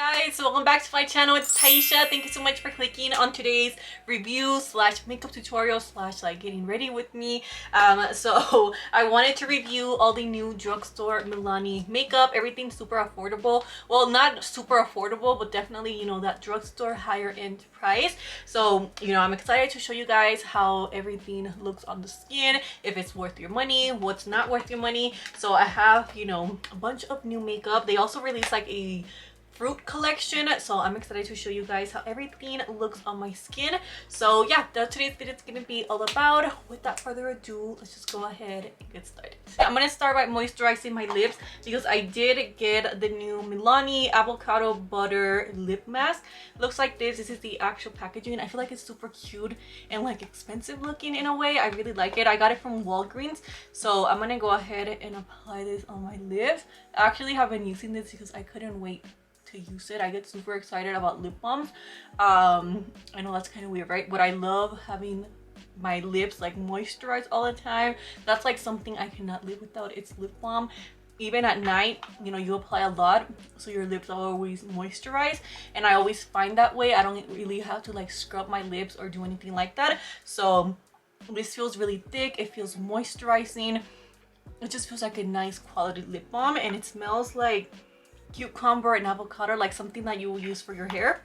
guys, welcome back to my channel. It's Taisha. Thank you so much for clicking on today's review slash makeup tutorial slash like getting ready with me. So I wanted to review all the new drugstore Milani makeup. Everything's super affordable. Well, not super affordable, but definitely, you know, that drugstore higher end price. So, you know, I'm excited to show you guys how everything looks on the skin, if it's worth your money, what's not worth your money. So I have, you know, a bunch of new makeup. They also released like a fruit collection, so I'm excited to show you guys how everything looks on my skin. So yeah, that's today's video is gonna be all about. Without further ado, let's just go ahead and get started. I'm gonna start by moisturizing my lips because I did get the new Milani avocado butter lip mask. Looks like this is the actual packaging. I feel like it's super cute and like expensive looking in a way. I really like it. I got it from Walgreens, so I'm gonna go ahead and apply this on my lips. I actually have been using this because I couldn't wait to use it. I get super excited about lip balms. I know that's kind of weird, right? But I love having my lips like moisturized all the time. That's like something I cannot live without. It's lip balm. Even at night, you know, you apply a lot, so your lips are always moisturized, and I always find that way. I don't really have to like scrub my lips or do anything like that. So this feels really thick. It feels moisturizing. It just feels like a nice quality lip balm, and it smells like cucumber and avocado, like something that you will use for your hair.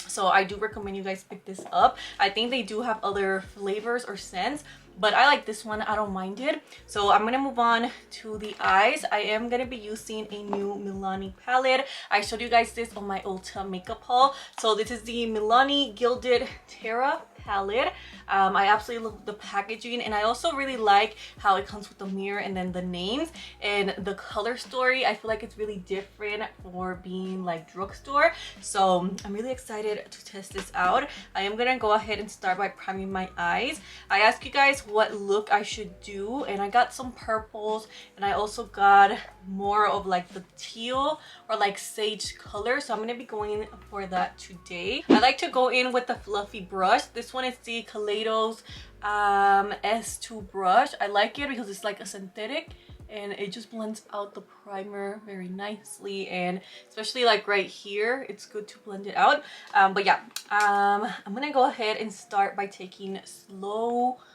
So I do recommend you guys pick this up. I think they do have other flavors or scents, but I like this one. I don't mind it. So I'm gonna move on to the eyes. I am gonna be using a new Milani palette. I showed you guys this on my Ulta makeup haul. So this is the Milani Gilded Terra palette. I absolutely love the packaging, and I also really like how it comes with the mirror and then the names and the color story. I feel like it's really different for being like drugstore, so I'm really excited to test this out. I am gonna go ahead and start by priming my eyes. I asked you guys what look I should do, and I got some purples, and I also got more of like the teal or like sage color, so I'm gonna be going for that today. I like to go in with a fluffy brush. This one is the Kaleidos S2 brush. I like it because it's like a synthetic and it just blends out the primer very nicely, and especially like right here, it's good to blend it out. But yeah, I'm gonna go ahead and start by taking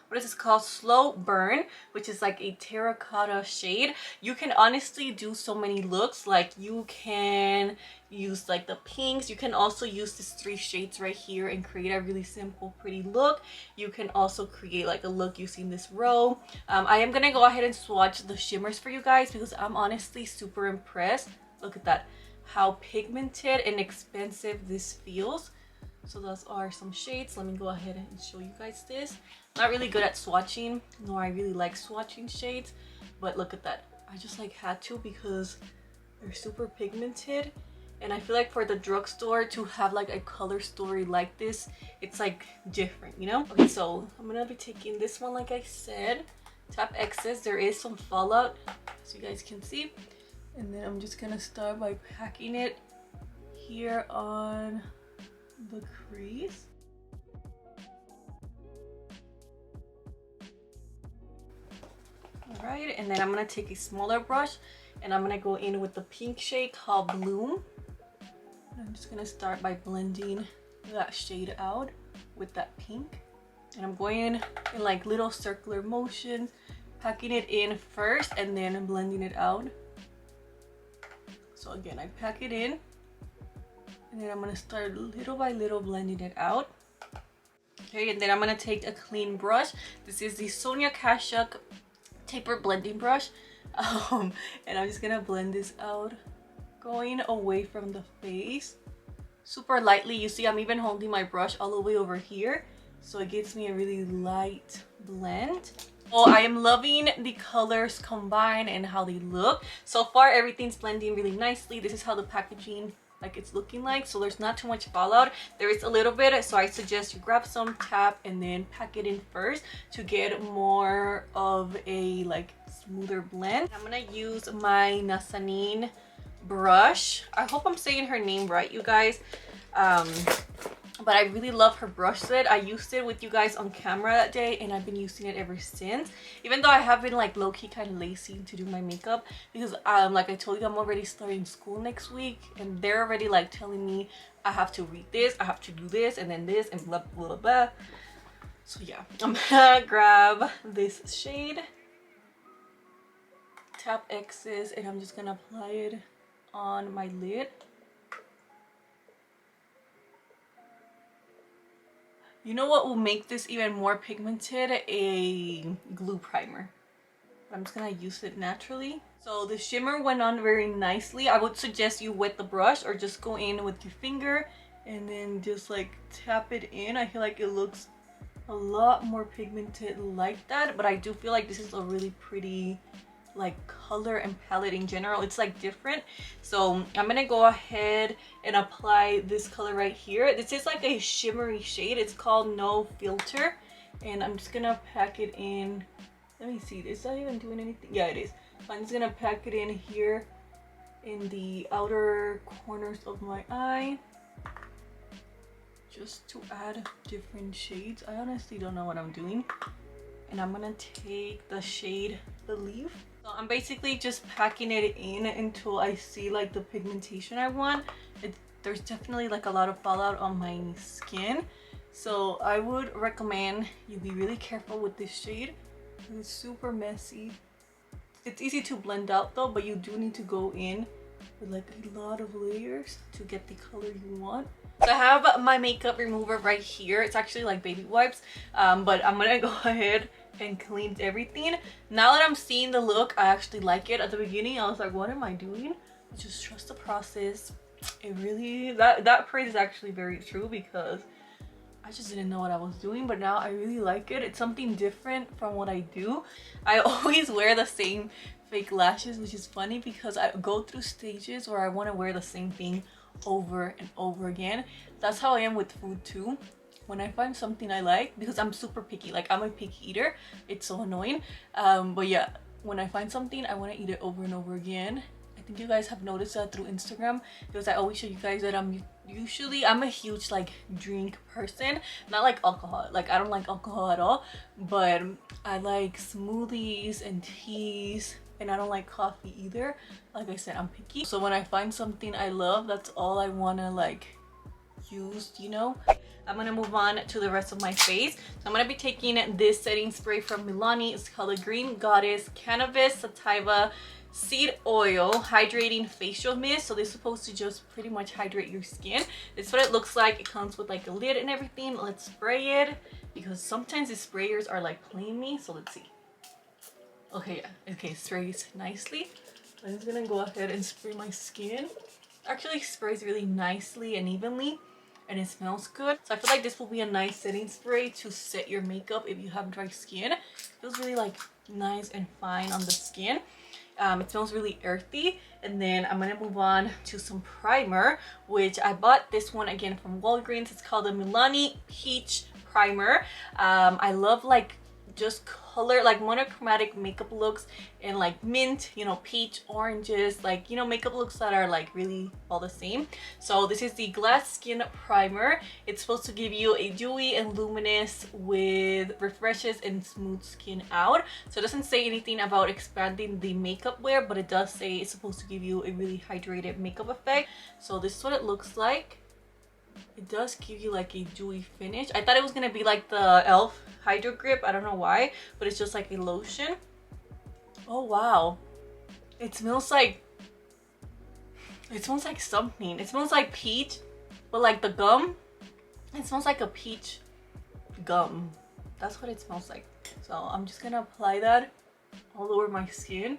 what is this called? Slow Burn, which is like a terracotta shade. You can honestly do so many looks. Like you can use like the pinks. You can also use these 3 shades right here and create a really simple, pretty look. You can also create like a look using this row. I am gonna go ahead and swatch the shimmers for you guys because I'm honestly super impressed. Look at that, how pigmented and expensive this feels. So those are some shades. Let me go ahead and show you guys this. Not really good at swatching, nor I really like swatching shades, but look at that. I just like had to because they're super pigmented, and I feel like for the drugstore to have like a color story like this, it's like different, you know? Okay, so I'm gonna be taking this one like I said. Tap excess. There is some fallout, as you guys can see, and then I'm just gonna start by packing it here on the crease. Alright, and then I'm gonna take a smaller brush and I'm gonna go in with the pink shade called Bloom. I'm just gonna start by blending that shade out with that pink, and I'm going in like little circular motions, packing it in first and then blending it out. So again, I pack it in, and then I'm gonna start little by little blending it out. Okay, and then I'm gonna take a clean brush. This is the Sonia Kashuk taper blending brush, and I'm just gonna blend this out, going away from the face super lightly. You see, I'm even holding my brush all the way over here, so it gives me a really light blend. Well, I am loving the colors combined and how they look. So far, everything's blending really nicely. This is how the packaging like it's looking like, so there's not too much fallout. There is a little bit, so I suggest you grab some, tap, and then pack it in first to get more of a like smoother blend. I'm gonna use my Nazanin brush. I hope I'm saying her name right, you guys. but I really love her brush set. I used it with you guys on camera that day, and I've been using it ever since, even though I have been like low-key kind of lazy to do my makeup, because like I told you, I'm already starting school next week, and they're already like telling me I have to read this, I have to do this, and then this, and blah blah blah blah. So yeah, I'm gonna grab this shade, tap X's, and I'm just gonna apply it on my lid. You know what will make this even more pigmented? A glue primer. I'm just gonna use it naturally. So the shimmer went on very nicely. I would suggest you wet the brush or just go in with your finger and then just like tap it in. I feel like it looks a lot more pigmented like that, but I do feel like this is a really pretty like color and palette in general. It's like different. So I'm gonna go ahead and apply this color right here. This is like a shimmery shade. It's called No Filter, and I'm just gonna pack it in. Let me see, is that even doing anything? Yeah, it is. I'm just gonna pack it in here in the outer corners of my eye, just to add different shades. I honestly don't know what I'm doing. And I'm gonna take the shade Believe. So I'm basically just packing it in until I see like the pigmentation I want. There's definitely like a lot of fallout on my skin, so I would recommend you be really careful with this shade. It's super messy. It's easy to blend out though, but you do need to go in with like a lot of layers to get the color you want. So I have my makeup remover right here. It's actually like baby wipes, but I'm gonna go ahead and clean everything. Now that I'm seeing the look, I actually like it. At the beginning I was like, what am I doing? Just trust the process. It really, that phrase is actually very true, because I just didn't know what I was doing, but now I really like it. It's something different from what I do. I always wear the same fake lashes, which is funny because I go through stages where I want to wear the same thing over and over again. That's how I am with food too. When I find something I like, because I'm super picky, like I'm a picky eater, it's so annoying, but yeah, when I find something I want to eat it over and over again. I think you guys have noticed that through Instagram, because I always show you guys that I'm a huge like drink person, not like alcohol, like I don't like alcohol at all, but I like smoothies and teas, and I don't like coffee either. Like I said, I'm picky, so when I find something I love, that's all I want to like use, you know. I'm gonna move on to the rest of my face. So I'm gonna be taking this setting spray from Milani. It's called the Green Goddess Cannabis Sativa Seed Oil Hydrating Facial Mist. So this is supposed to just pretty much hydrate your skin. This is what it looks like. It comes with like a lid and everything. Let's spray it, because sometimes the sprayers are like playing me. So let's see. Okay, yeah, okay, sprays nicely. I'm just gonna go ahead and spray my skin. Actually sprays really nicely and evenly, and it smells good. So I feel like this will be a nice setting spray to set your makeup if you have dry skin. It feels really like nice and fine on the skin. It smells really earthy. And then I'm gonna move on to some primer, which I bought this one again from Walgreens. It's called the Milani Peach Primer. I love like just color, like monochromatic makeup looks, and like mint, you know, peach, oranges, like, you know, makeup looks that are like really all the same. So this is the Glass Skin Primer. It's supposed to give you a dewy and luminous with refreshes and smooth skin out. So it doesn't say anything about expanding the makeup wear, but it does say it's supposed to give you a really hydrated makeup effect. So this is what it looks like. It does give you like a dewy finish. I thought it was gonna be like the e.l.f. Hydro Grip. I don't know why, but it's just like a lotion. Oh wow. It smells like something. It smells like peach, but like the gum, it smells like a peach gum. That's what it smells like. So I'm just gonna apply that all over my skin.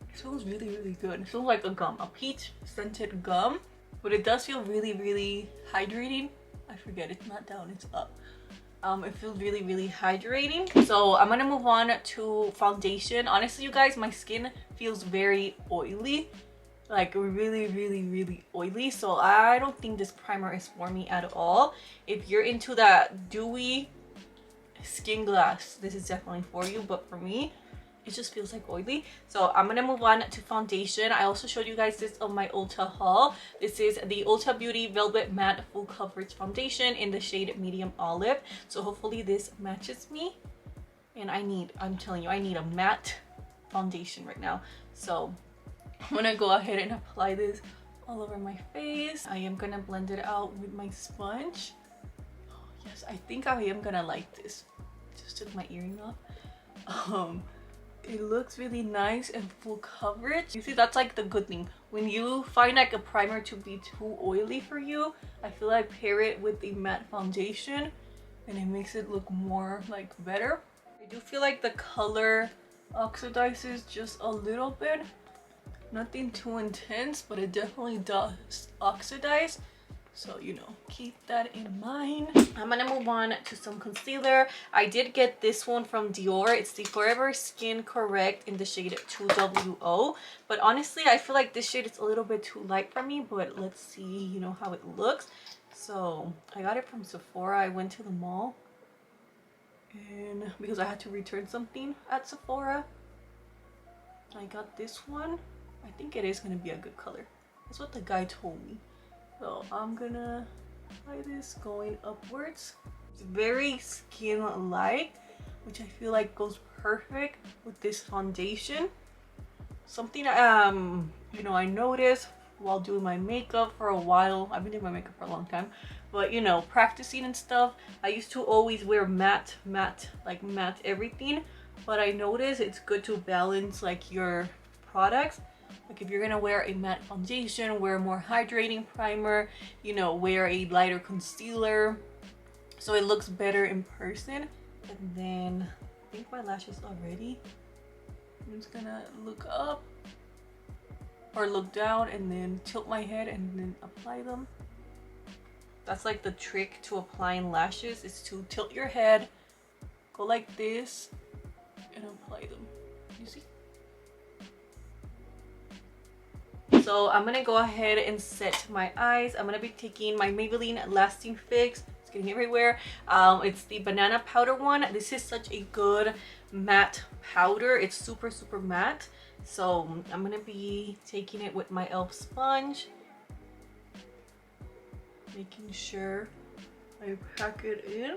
It smells really, really good. It smells like a gum, a peach scented gum. But it does feel really, really hydrating. I forget, it's not down, it's up. It feels really, really hydrating. So I'm gonna move on to foundation. Honestly, you guys, my skin feels very oily. Like really, really, really oily. So I don't think this primer is for me at all. If you're into that dewy skin glass, this is definitely for you. But for me, it just feels like oily. So I'm gonna move on to foundation. I also showed you guys this on my Ulta haul. This is the Ulta Beauty Velvet Matte Full Coverage Foundation in the shade Medium Olive. So hopefully this matches me. And I'm telling you, I need a matte foundation right now. So I'm gonna go ahead and apply this all over my face. I am gonna blend it out with my sponge. Oh, yes, I think I am gonna like this. Just took my earring off. It looks really nice and full coverage. You see, that's like the good thing. When you find like a primer to be too oily for you, I feel like pair it with a matte foundation and it makes it look more like better. I do feel like the color oxidizes just a little bit. Nothing too intense, but it definitely does oxidize. So, you know, keep that in mind. I'm gonna move on to some concealer. I did get this one from Dior. It's the Forever Skin Correct in the shade 2WO. But honestly, I feel like this shade is a little bit too light for me, but let's see, you know, how it looks. So I got it from Sephora. I went to the mall and because I had to return something at Sephora, I got this one. I think it is gonna be a good color. That's what the guy told me. So I'm gonna apply this going upwards. It's very skin-like, which I feel like goes perfect with this foundation. Something you know, I noticed while doing my makeup for a while. I've been doing my makeup for a long time, but you know, practicing and stuff, I used to always wear matte everything. But I noticed it's good to balance like your products. Like if you're gonna wear a matte foundation, wear a more hydrating primer, you know, wear a lighter concealer so it looks better in person. And then I think my lashes are ready. I'm just gonna look up or look down and then tilt my head and then apply them. That's like the trick to applying lashes, is to tilt your head, go like this, and apply them. You see? So I'm gonna go ahead and set my eyes. I'm gonna be taking my Maybelline Lasting Fix. It's getting everywhere. It's the banana powder one. This is such a good matte powder. It's super matte. So I'm gonna be taking it with my e.l.f. sponge, making sure I pack it in.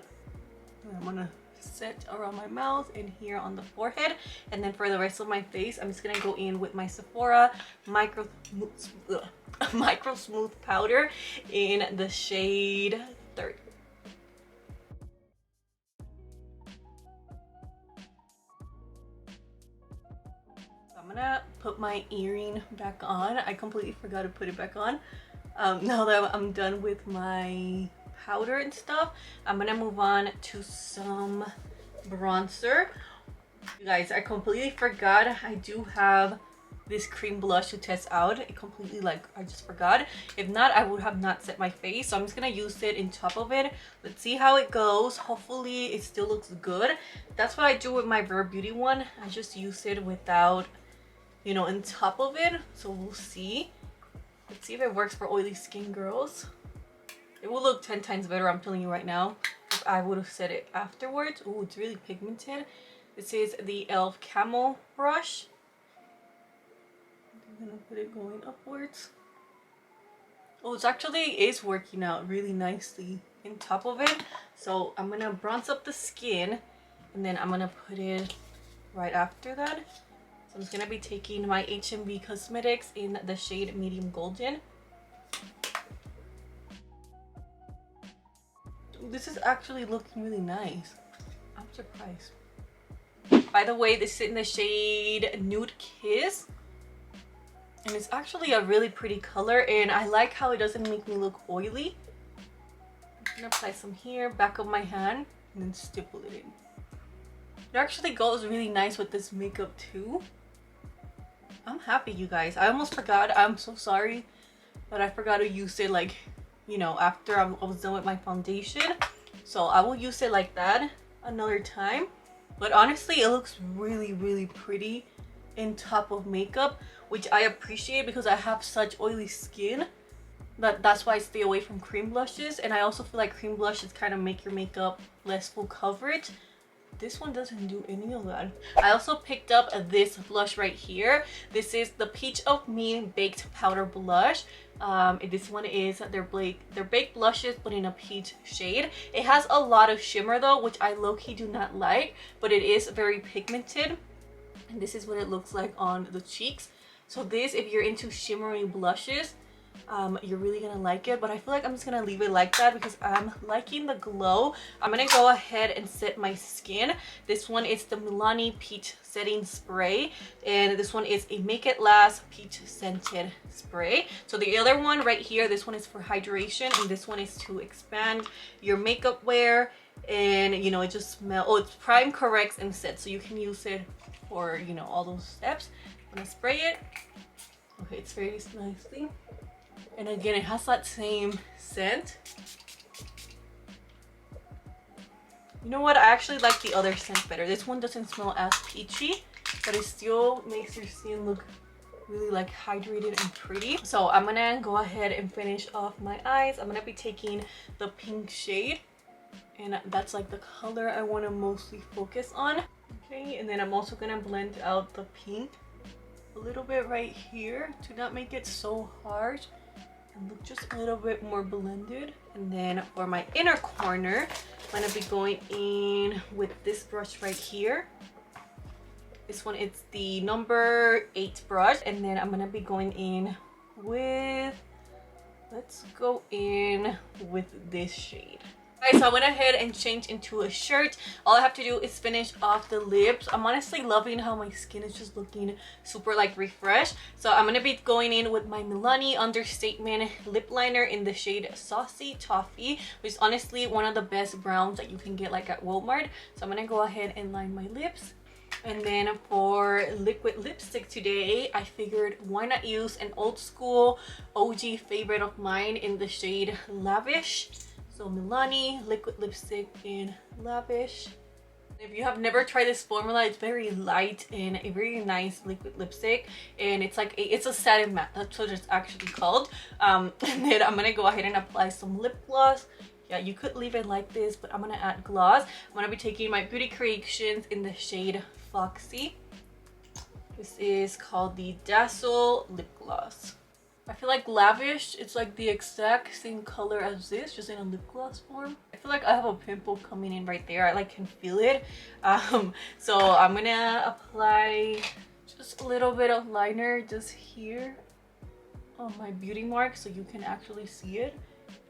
And I'm gonna set around my mouth and here on the forehead, and then for the rest of my face I'm just gonna go in with my Sephora micro smooth powder in the shade 30. So I'm gonna put my earring back on. I completely forgot to put it back on. Now that I'm done with my powder and stuff, I'm gonna move on to some bronzer. You guys, I completely forgot I do have this cream blush to test out. It completely, like, I just forgot. If not, I would have not set my face. So I'm just gonna use it in top of it. Let's see how it goes. Hopefully it still looks good. That's what I do with my Rare Beauty one. I just use it without, you know, in top of it. So we'll see. Let's see if it works for oily skin girls. It will look 10 times better, I'm telling you right now, if I would have said it afterwards. Oh, it's really pigmented. This is the e.l.f. Camel brush. I'm gonna put it going upwards. Oh, it actually is working out really nicely in top of it. So I'm gonna bronze up the skin and then I'm gonna put it right after that. So I'm just gonna be taking my H&B Cosmetics in the shade Medium Golden. This is actually looking really nice. I'm surprised. By the way, this is in the shade Nude Kiss. And it's actually a really pretty color, and I like how it doesn't make me look oily. I'm gonna apply some here, back of my hand, and then stipple it in. It actually goes really nice with this makeup too. I'm happy, you guys. I almost forgot. I'm so sorry, but I forgot to use it, like, you know, after I was done with my foundation. So I will use it like that another time. But honestly, it looks really pretty in top of makeup, which I appreciate because I have such oily skin. That's why I stay away from cream blushes. And I also feel like cream blushes kind of make your makeup less full coverage. this one doesn't do any of that. I also picked up this blush right here. This is the Peach of Me Baked Powder Blush. This one is their baked blushes but in a peach shade. It has a lot of shimmer though, which I low-key do not like, but it is very pigmented. And this is what it looks like on the cheeks. So this, if you're into shimmery blushes, you're really gonna like it. But I feel like I'm just gonna leave it like that because I'm liking the glow. I'm gonna go ahead and set my skin. This one is the Milani Peach Setting Spray, and this one is a Make It Last Peach Scented Spray. So the other one right here, this one is for hydration, and this one is to expand your makeup wear. And you know, it just smells, oh, it's prime, corrects, and sets, so you can use it for, you know, all those steps. I'm gonna spray it. Okay, it's very nicely. And again, it has that same scent. You know what? I actually like the other scent better. This one doesn't smell as peachy, but it still makes your skin look really like hydrated and pretty. So I'm gonna go ahead and finish off my eyes. I'm gonna be taking the pink shade, and that's like the color I want to mostly focus on. Okay, and then I'm also gonna blend out the pink a little bit right here to not make it so harsh and look just a little bit more blended. And then for my inner corner, I'm gonna be going in with this brush right here. This one, it's the number 8 brush, and then I'm gonna be going in with, let's go in with this shade. Guys, so I went ahead and changed into a shirt. All I have to do is finish off the lips. I'm honestly loving how my skin is just looking super like refreshed. So I'm gonna be going in with my Milani Understatement lip liner in the shade Saucy Toffee, which is honestly one of the best browns that you can get like at Walmart. So I'm gonna go ahead and line my lips. And then for liquid lipstick today, I figured why not use an old school OG favorite of mine in the shade Lavish. So Milani liquid lipstick in Lavish. If you have never tried this formula, it's very light and a very nice liquid lipstick, and it's like it's a satin matte. That's what it's actually called. And then I'm gonna go ahead and apply some lip gloss. Yeah, you could leave it like this, but I'm gonna add gloss. I'm gonna be taking my Beauty Creations in the shade Foxy. This is called the Dazzle lip gloss. I feel like Lavish, it's like the exact same color as this, just in a lip gloss form. I feel like I have a pimple coming in right there. I like can feel it. So I'm gonna apply just a little bit of liner just here on my beauty mark so you can actually see it.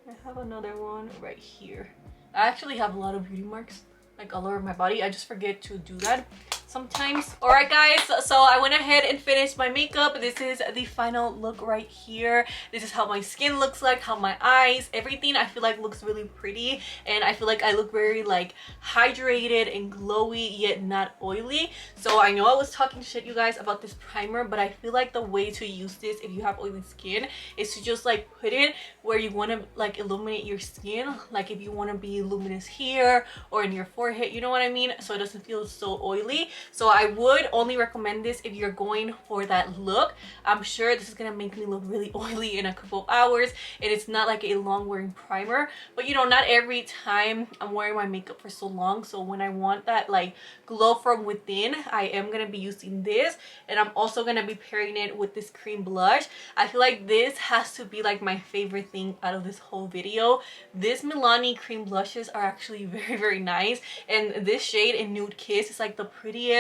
I have another one right here. I actually have a lot of beauty marks like all over my body. I just forget to do that sometimes. All right guys, so I went ahead and finished my makeup. This is the final look right here. This is how my skin looks like, how my eyes, everything I feel like looks really pretty, and I feel like I look very like hydrated and glowy yet not oily. So I know I was talking shit, you guys, about this primer, but I feel like the way to use this if you have oily skin is to just like put it where you want to like illuminate your skin, like if you want to be luminous here or in your forehead, you know what I mean, so it doesn't feel so oily. So I would only recommend this if you're going for that look. I'm sure this is gonna make me look really oily in a couple of hours, and it's not like a long wearing primer, but you know, not every time I'm wearing my makeup for so long. So when I want that like glow from within, I am gonna be using this, and I'm also gonna be pairing it with this cream blush. I feel like this has to be like my favorite thing out of this whole video. This Milani cream blushes are actually very nice, and this shade in Nude Kiss is like the prettiest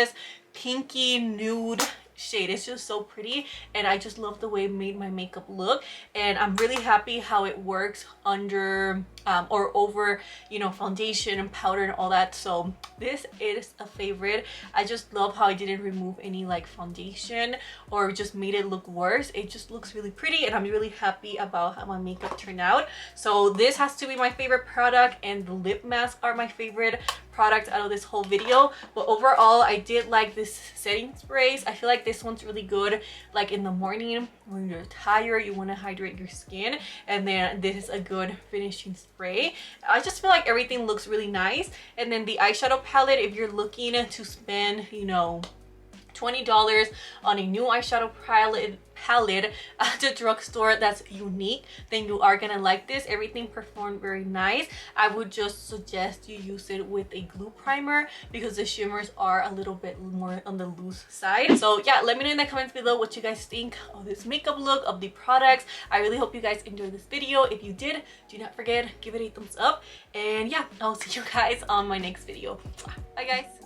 pinky nude shade. It's just so pretty, and I just love the way it made my makeup look, and I'm really happy how it works under or over, you know, foundation and powder and all that. So this is a favorite. I just love how I didn't remove any like foundation or just made it look worse. It just looks really pretty, and I'm really happy about how my makeup turned out. So this has to be my favorite product, and the lip masks are my favorite product out of this whole video. But overall, I did like this setting sprays. I feel like this one's really good like in the morning when you're tired, you want to hydrate your skin, and then this is a good finishing spray. I just feel like everything looks really nice. And then the eyeshadow palette, if you're looking to spend, you know, $20 on a new eyeshadow palette at the drugstore that's unique, then you are gonna like this. Everything performed very nice. I would just suggest you use it with a glue primer because the shimmers are a little bit more on the loose side. So yeah, let me know in the comments below what you guys think of this makeup look, of the products. I really hope you guys enjoyed this video. If you did, do not forget, give it a thumbs up, and yeah, I'll see you guys on my next video. Bye guys.